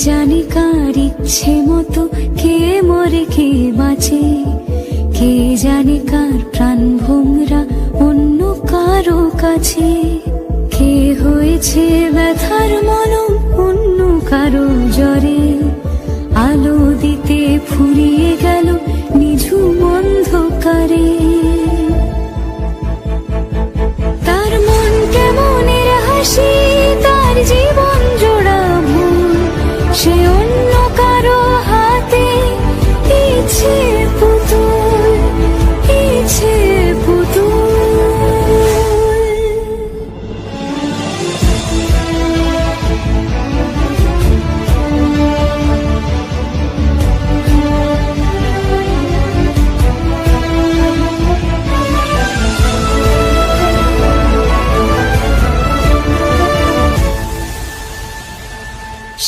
জানে কার ইচ্ছে মতো কে মরে কে বাঁচে, কে জানে কার প্রাণ ভোমরা অন্য কারো কাছে, কে হয়েছে ব্যথার মলম অন্য কারো জ্বরে, আলো দিতে ফুরিয়ে গেল নিঝুম অন্ধকারে। তার মন কেমনের হাসি, তার জীবন জোড়া ভুল, সে অন্য কারো হাতে ইচ্ছে পুতুল, ইচ্ছে পুতুল।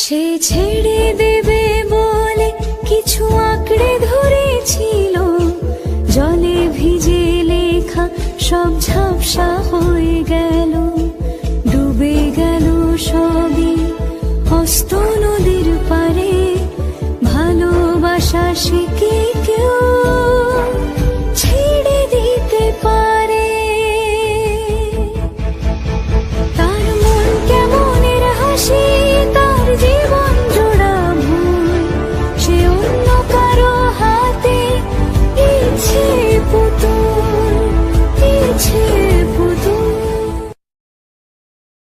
সে ছেড়ে দেবে বলে কিছু আঁকড়ে ধরেছিল, জলে ভিজে লেখা সব ঝাপসা